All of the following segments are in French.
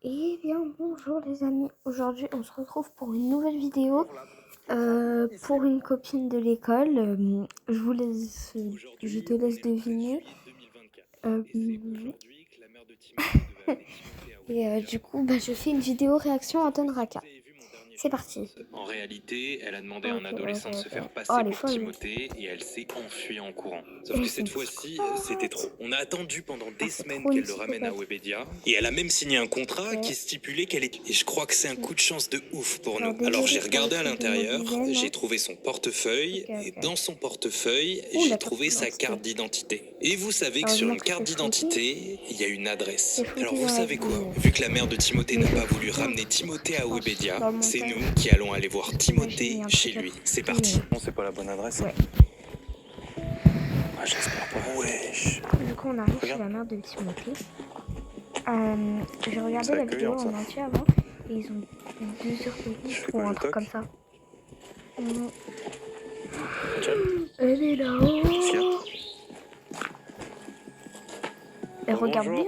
Et bien bonjour les amis, aujourd'hui on se retrouve pour une nouvelle vidéo pour une copine de l'école. Je te laisse deviner. Et du coup je fais une vidéo réaction Anton Raka. C'est parti. En réalité, elle a demandé à un adolescent de se faire Oh, passer elle est pour folle. Timothée et elle s'est enfuie en courant. Sauf que cette fois-ci, c'était trop. On a attendu pendant des semaines qu'elle le ramène à Webedia et elle a même signé un contrat qui stipulait qu'elle est... Et je crois que c'est un coup de chance de ouf pour nous. Alors j'ai regardé à l'intérieur, j'ai trouvé son portefeuille et dans son portefeuille, j'ai trouvé sa carte d'identité. Et vous savez que sur une carte d'identité, il y a une adresse. Alors vous savez quoi? Vu que la mère de Timothée n'a pas voulu ramener Timothée à Webedia, c'est nous qui allons aller voir Timothée chez lui. C'est parti. Non, c'est pas la bonne adresse. Ouais. Ah, j'espère pas. Wesh. Du coup, on arrive chez la mère de Timothée. J'ai regardé la vidéo en entier avant et ils ont 2h30 ou un truc comme ça. Elle est là-haut. Elle regarde bien.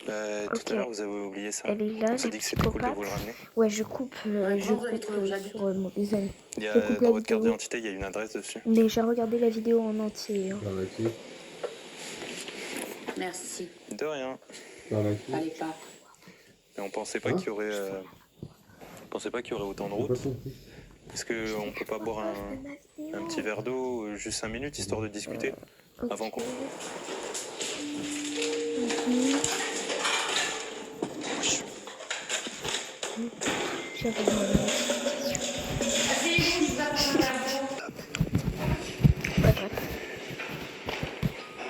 Tout à l'heure, vous avez oublié ça. Elle est là, on s'est dit que c'était cool de vous le ramener. Ouais, je coupe sur mon design. Il y a, dans votre carte d'identité, il y a une adresse dessus. Mais j'ai regardé la vidéo en entier. Merci. De rien. Fallait pas. Mais on pensait pas qu'il y aurait... on pensait pas qu'il y aurait autant de routes. Parce qu'on peut pas boire un petit verre d'eau, juste 5 minutes, histoire de discuter. Avant qu'on...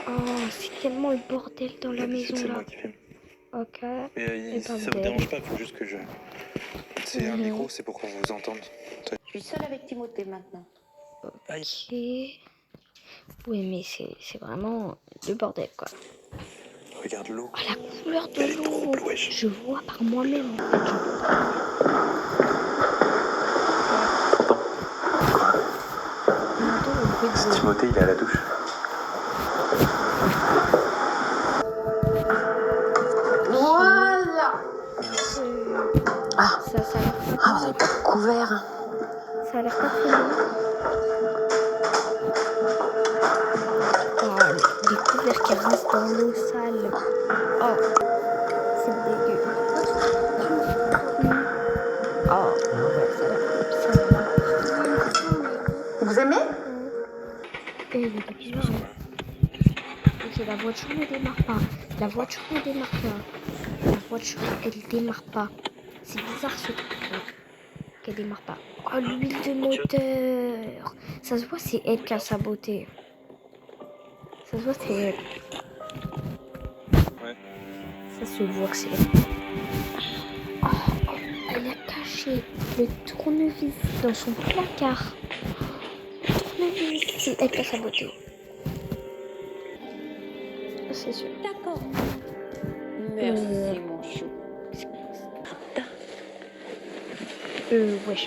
Oh, c'est tellement le bordel dans la maison là. C'est moi qui filme. Ok. Mais ça vous dérange pas, il faut juste que je... C'est un micro, c'est pour qu'on vous entende. Je suis seule avec Timothée maintenant. Ok. Oui, mais c'est vraiment le bordel quoi. Regarde l'eau. Oh, la couleur de Elle est trop l'eau. bleue, wesh. Je vois par moi-même. Timothée, il est à la douche. Voilà. Ça a l'air pas Ah, vous avez pas de couvert. Ça a l'air pas très bon. Oh, les couverts qui restent dans l'eau sale. Oh, c'est dégueu. Oh, ouais, ça a l'air. Vous aimez? Et il y a des gens. Ok, la voiture ne démarre pas. La voiture ne démarre pas. La voiture, elle démarre pas. C'est bizarre ce truc-là. Qu'elle démarre pas. Oh, l'huile de moteur. Ça se voit, c'est elle qui a saboté. Ça se voit, c'est elle. Ouais. Ça se voit que c'est elle. Oh, elle a caché le tournevis dans son placard. Le tournevis, c'est elle qui a saboté. C'est sûr. D'accord. Merci, mon chou. Wesh.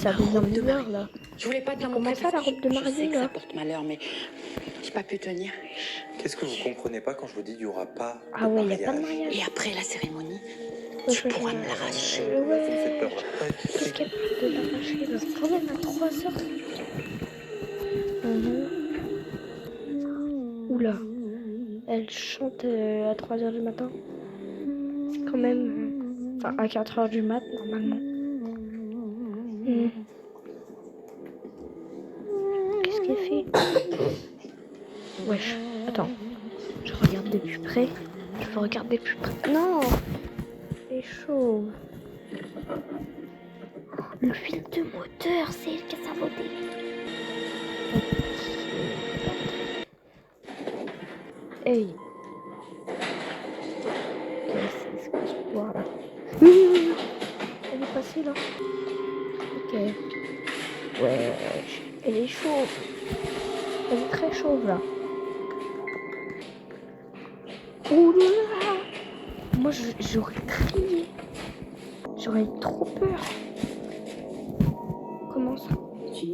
Ça devient bizarre là. Je voulais pas te la Comment montrer. ça, la robe de Je sais mariée que là? ça porte malheur, mais j'ai pas pu tenir. Qu'est-ce que vous comprenez pas quand je vous dis qu'il n'y aura pas Ah ouais, il n'y a pas de mariage. Et après la cérémonie, Ouais, tu pourras me l'arracher. Vous me faites peur, là. Qu'est-ce qu'elle parle de l'arracher là? Quand même à 3h. Oula. Elle chante à 3h du matin. C'est quand même... Enfin, à 4h du mat, normalement. Qu'est-ce qu'elle fait? Wesh, attends. Je regarde de plus près. Je veux regarder de plus près. Non! C'est chaud. L'huile de moteur, c'est elle qui a saboté. Hey. C'est ce que je vois là. Elle est passée là. Ok. Ouais, elle est chaude. Elle est très chaude là. Ouh là là. Moi j'aurais crié. J'aurais eu trop peur. Comment ça?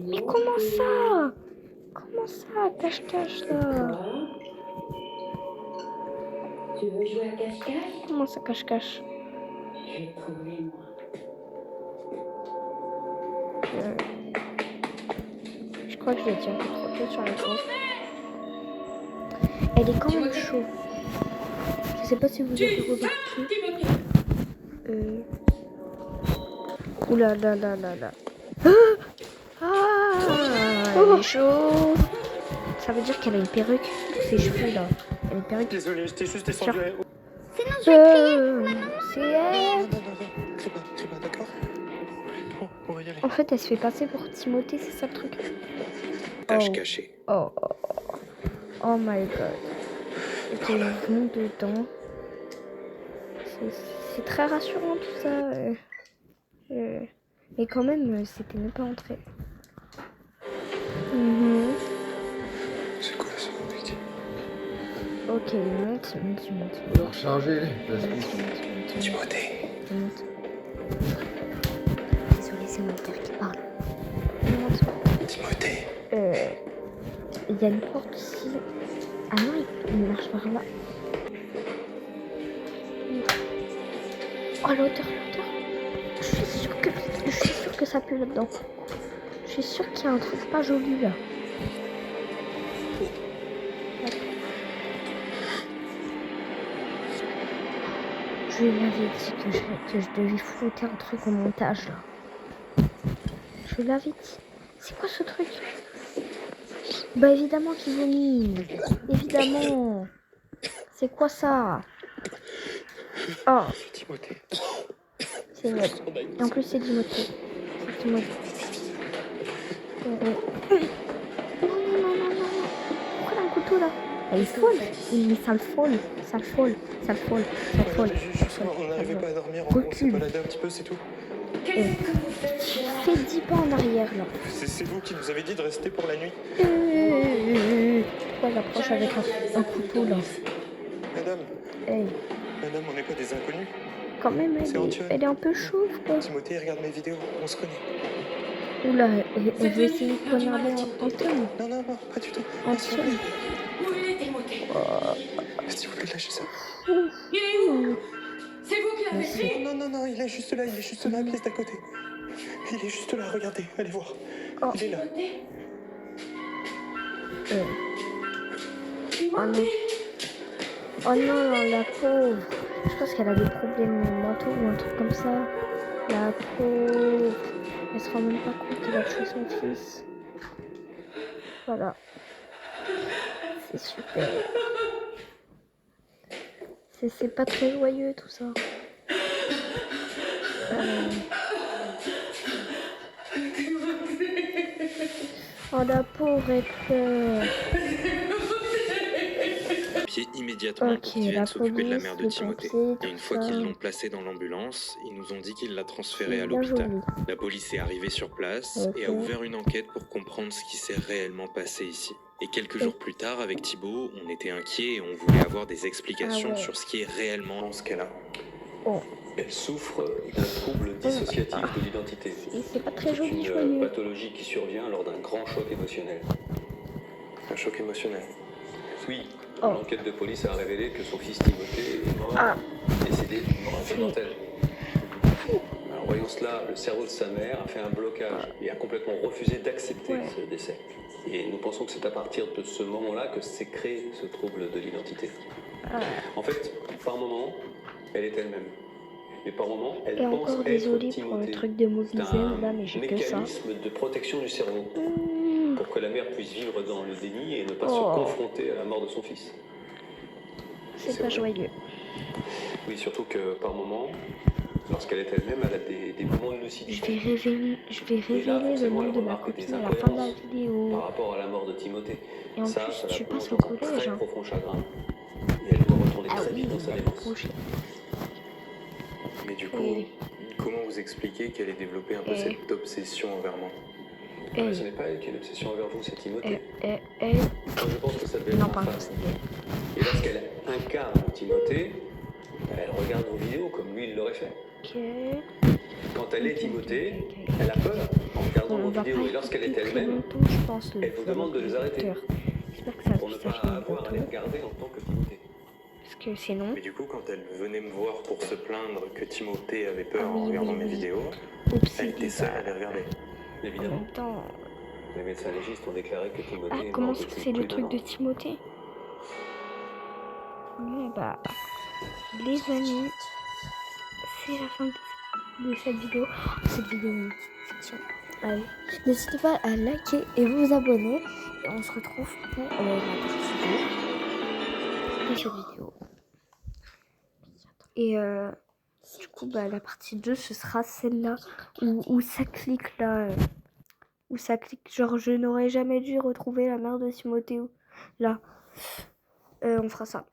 Mais comment ça? Comment ça, cache-cache là? Tu veux jouer à cache-cache? Comment ça cache-cache? Je vais te trouver, moi. Je crois que je vais être un peu trop tôt sur la pause. Elle est quand même chaude. Je sais pas si vous avez remarqué. Oula là là là là. Ah, elle est chaude. Ça veut dire qu'elle a une perruque. Ses cheveux là. Elle a une perruque. Désolé, j'étais juste descendu. C'est elle. Crie pas, d'accord? Bon, on va y aller. En fait, elle se fait passer pour Timothée, c'est ça le truc. Tâche cachée. Oh my god. Ok, ils vont dedans. C'est très rassurant tout ça. Mais quand même, c'était ne pas entrer. C'est quoi ça, mec? Ok, il monte. Alors chargez, Timothée. Désolé, c'est mon père qui parle. Timothée. Il y a une porte ici. Ah non, il marche par là. Oh, l'auteur. Je suis sûre que ça pue là-dedans. Je suis sûre qu'il y a un truc pas joli là. Je lui avais dit que je devais flouter un truc au montage là. Je lui avais dit. C'est quoi ce truc? Bah évidemment qu'il vomit. Évidemment. C'est quoi ça? Oh. Timothée. C'est mieux. Et en plus c'est Timothée. C'est Timothée. Non. Pourquoi il a un couteau là? Elle est folle. Mais ça le folle. On n'arrivait pas à dormir, on s'est baladé un petit peu, c'est tout. Fais 10 pas en arrière là. C'est vous qui nous avez dit de rester pour la nuit. Pourquoi elle approche avec un couteau là? Madame, Hey. madame, on n'est pas des inconnus. Quand même, elle est un peu chaude quoi. Timothée, regarde mes vidéos, on se connaît. Oula, elle veut essayer de poignarder Antoine. Non, pas du tout. Antoine. Où est Timothée? S'il vous plaît, lâchez ça. Il est où? C'est vous qui l'avez pris? Non, il est juste là, la pièce d'à côté. Il est juste là, regardez, allez voir. Il est là. Oh non, la pauvre. Je pense qu'elle a des problèmes mentaux ou un truc comme ça. La pauvre. Elle se rend même pas compte qu'il a tué son fils. Voilà. C'est super. C'est pas très joyeux tout ça. Oh la pauvre, elle pleure. Pied immédiatement Ok, pour qu'ils la viennent s'occuper de la police, mère de les Timothée. pompiers, Et une tout fois ça. qu'ils l'ont placée dans l'ambulance, ils nous ont dit qu'ils la transféraient à Bien l'hôpital. joli. La police est arrivée sur place et a Ok. ouvert une enquête pour comprendre ce qui s'est réellement passé ici. Et quelques jours plus tard, avec Thibaut, on était inquiets et on voulait avoir des explications Ah ouais. sur ce qui est réellement Ce qu'elle a. Oh, Elle souffre d'un trouble dissociatif de l'identité. c'est pas très C'est joli, une joyeux. pathologie qui survient lors d'un grand choc émotionnel. Un choc émotionnel. Oui, Oh. l'enquête de police a révélé que son fils Timothée est mort, Ah. décédé d'une mort accidentelle. Alors voyant cela, le cerveau de sa mère a fait un blocage et a complètement refusé d'accepter Ouais. ce décès. Et nous pensons que c'est à partir de ce moment-là que s'est créé ce trouble de l'identité. En fait, par moment, elle est elle-même. Mais par moment, elle Et pense encore être désolé Timothée. pour le truc de C'est mobilisme là, mais j'ai que ça. mécanisme de protection du cerveau pour que la mère puisse vivre dans le déni et ne pas Oh. se confronter à la mort de son fils. C'est pas vrai. joyeux. Oui, surtout que par moment, lorsqu'elle est elle-même, elle a des moments de Je lucidité. vais révéler le nom de ma copine à la fin de la vidéo. Par rapport à la mort de Timothée. Et en ça plus, la tu plonge passes au dans un collège, très hein. profond chagrin. Et elle doit retourner Ah très oui, vite dans sa l'année démence. prochaine. Mais du coup, Et- comment vous expliquez qu'elle ait développé un peu Et- cette obsession envers moi? Hey, Ce n'est pas elle qui a une obsession envers vous, c'est Timothée. hey. Moi, je pense que ça devait être Non, ma pardon, femme. c'est bien. Et lorsqu'elle incarne Timothée, elle regarde vos vidéos comme lui il l'aurait fait. Ok. Quand elle est Ok, Timothée, ok, ok. elle a peur en regardant On vos va vidéos. pas Et lorsqu'elle est écouter très elle-même, longtemps, je pense, elle vous demande de les arrêter. J'espère que ça pour ne puisse pas finir avoir à les bientôt. regarder en tant que Timothée. Parce que c'est non. Mais du coup, quand elle venait me voir pour se plaindre que Timothée avait peur Ah oui, en regardant oui, mes oui. vidéos, Oups, elle était seule à les regarder. en Évidemment, même temps... les médecins légistes ont déclaré que Timothée Ah, est comment mort ça depuis c'est le plus truc d'un de an. Timothée? Bon bah, les amis, c'est la fin de cette vidéo. Cette vidéo, fiction. Allez, n'hésitez pas à liker et vous abonner. Et on se retrouve pour la partie 2 de cette vidéo. Et du coup, bah, la partie 2, ce sera celle-là où ça clique là. Où ça clique, genre je n'aurais jamais dû retrouver la mère de Timothée. Là, on fera ça.